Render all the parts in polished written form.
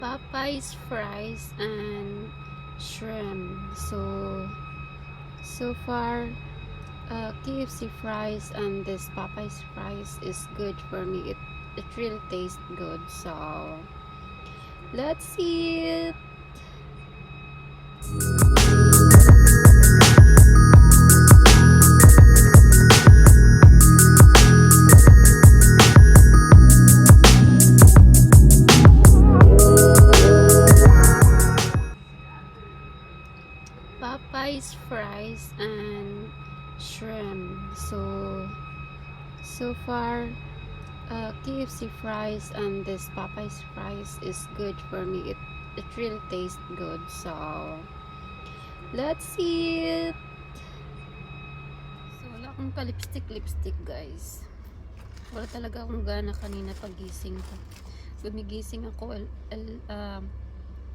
Popeyes fries and shrimp. So far, KFC fries and this Popeyes fries is good for me. It really tastes good. So let's eat. Popeyes fries and shrimp. So far, KFC fries and this Popeyes fries is good for me. It really tastes good. So let's eat. So wala akong ka-lipstick guys. Wala talaga akong gana kanina pagising ko. Gumigising ako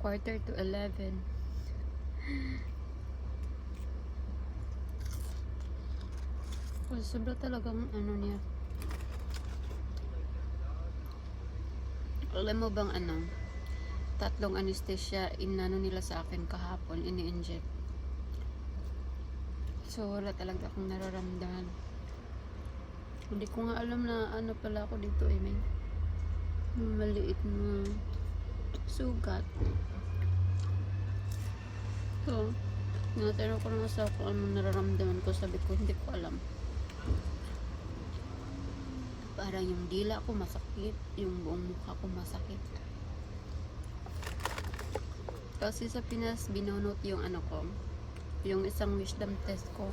quarter to 11. Oh, sobra talagang ano niya. Alam mo bang tatlong anesthesia inano nila sa akin kahapon, ini-inject. So wala talaga akong nararamdaman. Hindi ko nga alam na ano pala ako dito may maliit na sugat. So, natanong ko na sa kung anong nararamdaman ko, sabi ko hindi ko alam. Parang yung dila ko masakit, yung buong mukha ko masakit. Kasi sa Pinas, binunot yung yung isang wisdom test ko.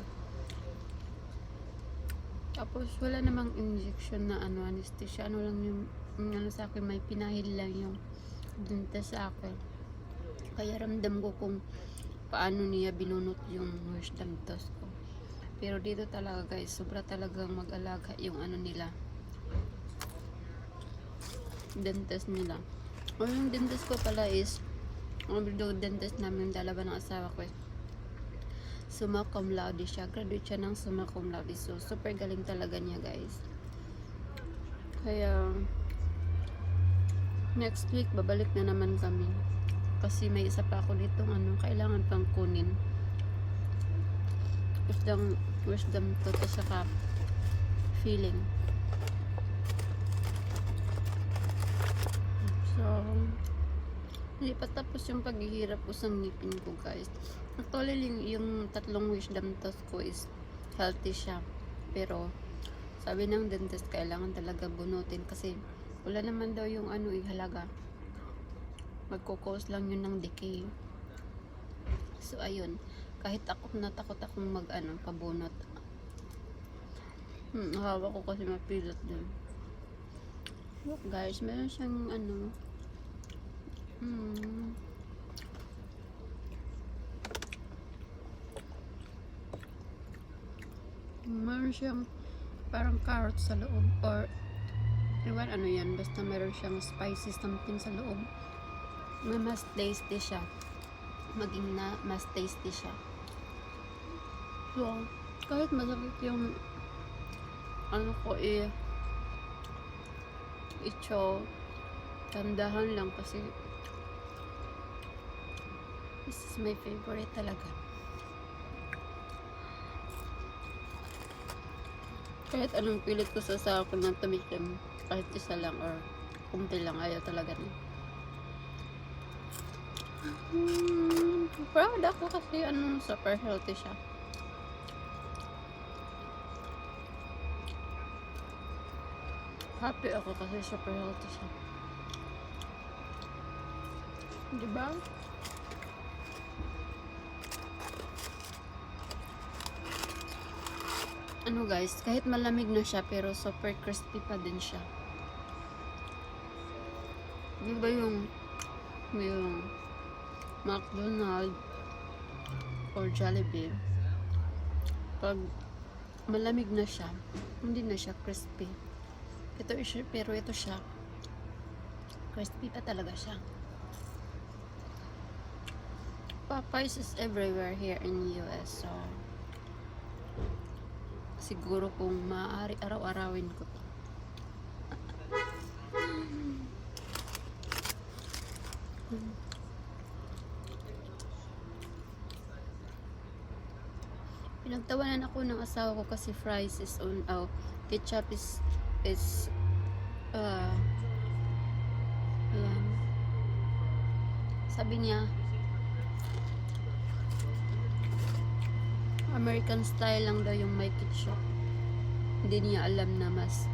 Tapos wala namang injection na anesthesia. Ano lang yung sa akin, may pinahid lang yung dentist sa akin. Kaya ramdam ko kung paano niya binunot yung wisdom test ko. Pero dito talaga guys, sobra talagang mag-alaga yung nila. Dentist nila. O yung dentist ko pala is dentist namin dalawa ng asawa ko. Summa cum laude siya. Graduate siya ng summa cum laude. So super galing talaga niya guys. Kaya next week babalik na naman kami. Kasi may isa pa ako dito kailangan pang kunin. Wisdom to saka feeling. So, hindi pa tapos yung paghihirap ko sa ngipin ko guys. Actually, yung tatlong wisdom tooth ko is healthy siya. Pero, sabi ng dentist, kailangan talaga bunutin kasi wala naman daw yung halaga. Magkukos lang yun ng decay. So, ayun. Kahit ako natakot akong pabunot. Hawa ko kasi mapilat din. Look guys, meron siyang meron siyang parang carrot sa loob or iwan yan, basta meron siyang spicy something sa loob na mas tasty siya, maging na mas tasty siya. So kahit masakit yung icho, tandahan lang kasi this is my favorite talaga. Kahit anong pilit ko sa akin na tumikim, kahit isa lang or kumpi lang, ayaw talaga niya. Proud ako kasi super healthy siya. Happy ako kasi super healthy siya. Diba? Guys, kahit malamig na siya pero super crispy pa din siya. Diba yung McDonald's or Jollibee, pag malamig na siya, hindi na siya crispy. Pero ito siya crispy pa talaga siya. Popeyes is everywhere here in US, so siguro kung maaari araw-arawin ko to. Pinagtawanan ako ng asawa ko kasi fries is on, ketchup is ayan. Sabi niya, American style lang daw yung may ketchup. Hindi niya alam na mas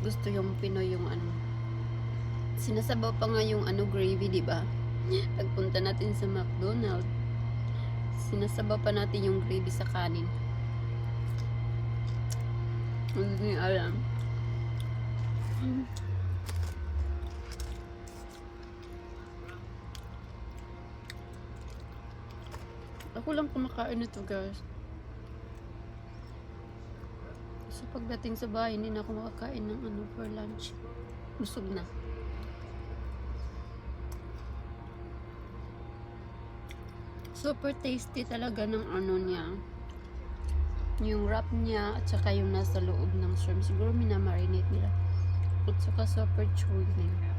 gusto yung Pinoy yung ano. Sinasabaw pa nga yung gravy, di ba? Pagpunta natin sa McDonald's, sinasabaw pa natin yung gravy sa kanin. Hindi niya alam. Ako lang kumakain nito, guys. So pagdating sa bahay, hindi na ako makakain ng for lunch. Busog na. Super tasty talaga ng niya. Yung wrap niya at saka yung nasa loob ng shrimp. Siguro minamarinate nila. At saka super chewy na yun.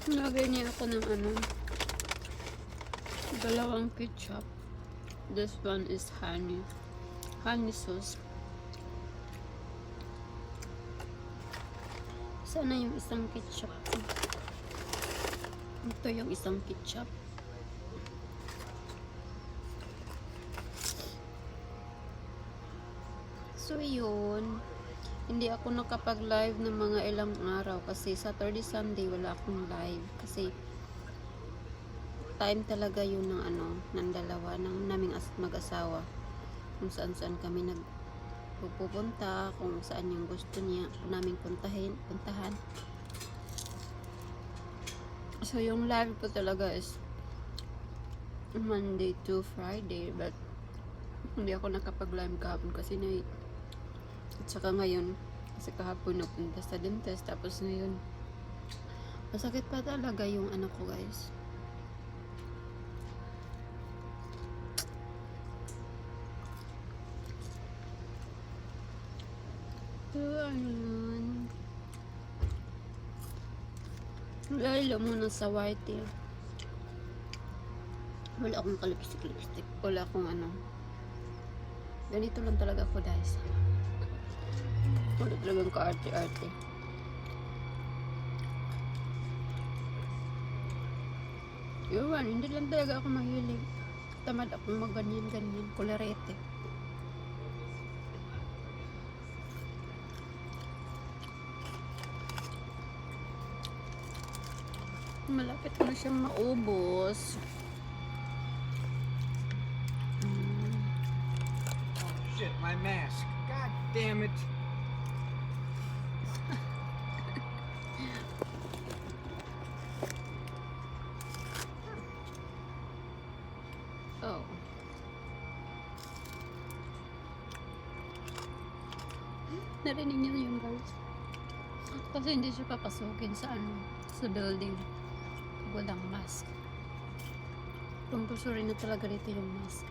Lagay niya ako ng dalawang ketchup. This one is honey sauce. Sana yung isang ketchup. Ito yung isang ketchup. So yun, hindi ako nakapag-live ng mga ilang araw kasi Saturday, Sunday wala akong live kasi time talaga yun ng ng dalawa ng naming mag-asawa, kung saan kami nagpupunta, kung saan yung gusto niya naming puntahan. So yung live ko talaga is Monday to Friday, but hindi ako nakapag-live kahapon kasi at saka ngayon, kasi kahapon napunta sa dentist, tapos ngayon, masakit pa talaga yung ko, guys. So, yun. Lalo muna sa white, eh. Wala akong kalipstick. Wala akong ganito lang talaga ako, guys. Wala talagang ka-arte-arte. Yun, hindi lang talaga ako mahilig. Tamad akong magganyan-ganyan. Kularete. Malapit na siyang maubos. Oh shit, my mask. God damn it. Oh. Narinig niyo yung guards. Kasi hindi siya papasukin sa sa building. Walang mask. Compulsory na talaga dito yung mask.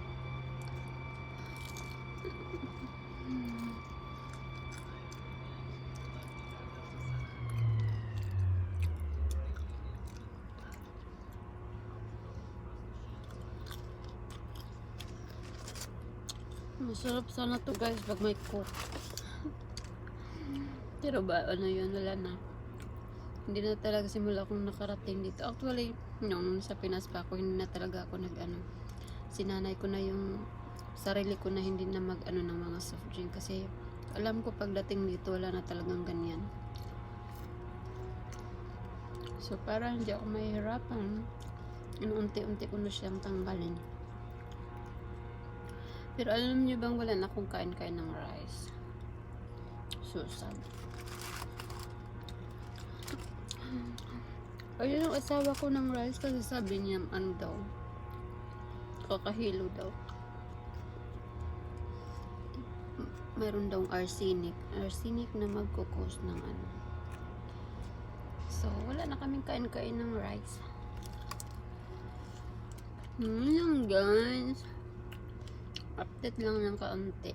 Masarap sana to, guys, pag may coke. Pero ba, yun, wala na. Hindi na talaga simula akong nakarating dito. Actually, nung sa Pinas pa ako, hindi na talaga ako sinanay ko na yung sarili ko na hindi na ng mga soft drink. Kasi alam ko pagdating dito, wala na talagang ganyan. So, para hindi ako mahihirapan, unti-unti ko na siyang tanggalin. Pero alam niyo bang wala na akong kain-kain ng rice? So sad. Ayun ang asawa ko ng rice kasi sabi niya daw, kakahilo daw. Meron daw arsenic na magkukos ng So wala na kaming kain-kain ng rice. Lang guys. Update lang ng kaunti.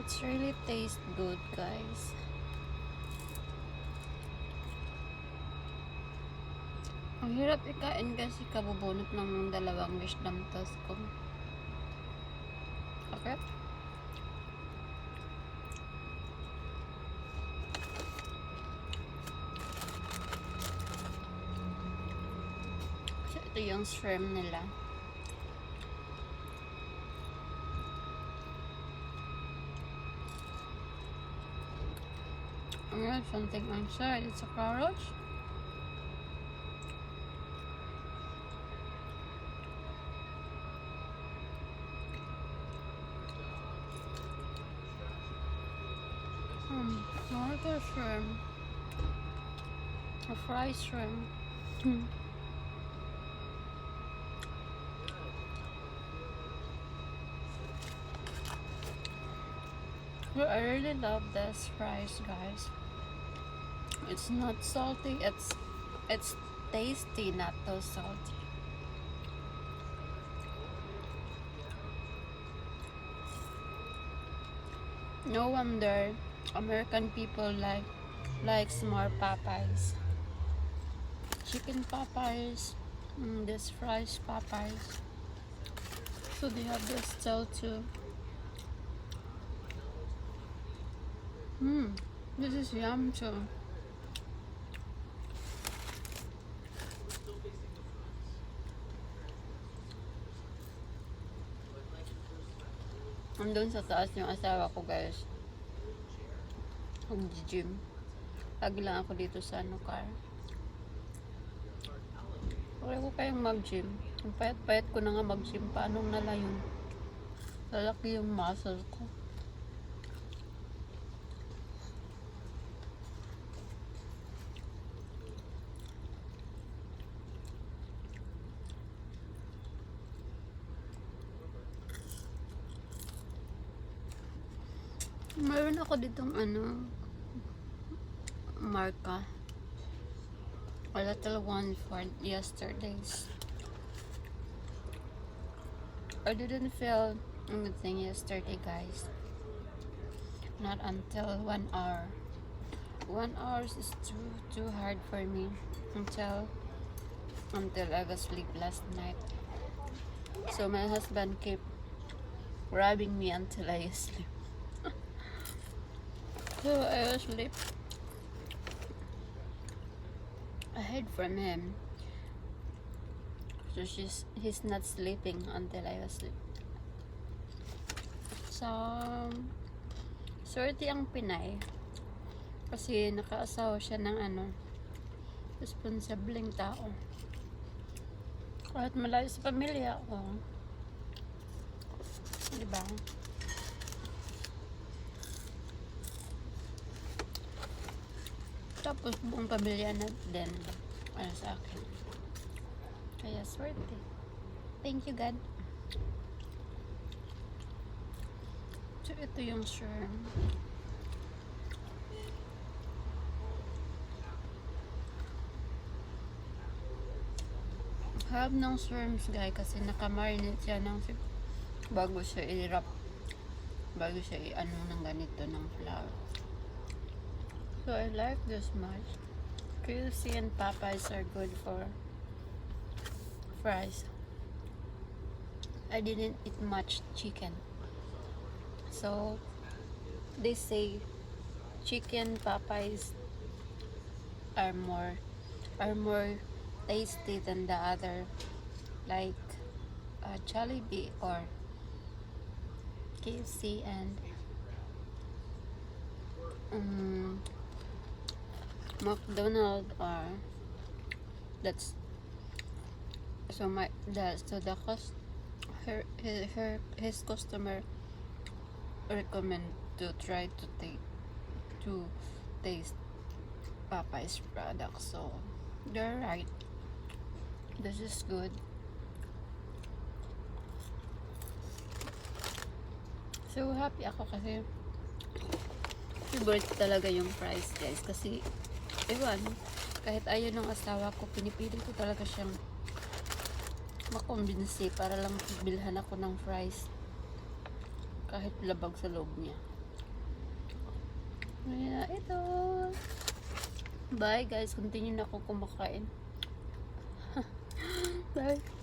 It's really taste good guys. Ang hirap ikain kasi kabubunot ng dalawang wisdom toast ko. Okay? So, ito yung shrimp nila. Something inside. It's a carrot. Marker shrimp. A fried shrimp. Well, I really love this fries, guys. It's not salty. It's tasty, not too salty. No wonder American people likes more Popeyes. Chicken Popeyes, this fries Popeyes. So they have this style too. This is yum too. Andun sa taas yung asawa ko guys. Mag-gym. Lagi lang ako dito sa car. Pareho kayong mag-gym. Ang payat-payat ko na nga mag-gym. Paano nala yun? Lalaki yung muscle ko. Mayroon ako ditong marka. A little one for yesterday's. I didn't feel anything yesterday, guys. Not until 1 hour. 1 hour is too hard for me until I was asleep last night. So my husband kept rubbing me until I sleep. So I was asleep. I hid from him. So he's not sleeping until I was asleep. So swerte ang Pinay. Kasi nakaasawa siya ng responsableng tao. Kahit malayo sa pamilya ko. Diba? Tapos buong pamilya na din sa akin. Kaya swerte. Thank you God. So ito yung shrimp. Harap ng shrimps guys kasi nakamarinate siya bago siya i-wrap. Bago siya ng ganito ng flour. So I like this much. KFC and Popeyes are good for fries. I didn't eat much chicken. So they say chicken Popeyes are more tasty than the other, like Jollibee or KFC and McDonald's or that's so his customer recommend to try to taste Popeyes products. So they're right. This is good. So happy ako kasi favorite talaga yung fries guys kasi ewan Kahit ayaw ng asawa ko, pinipili ko talaga siyang makumbinsi para lang bilhan ako ng fries. Kahit labag sa loob niya. Kaya ito. Bye guys, continue na ako kumakain. Bye.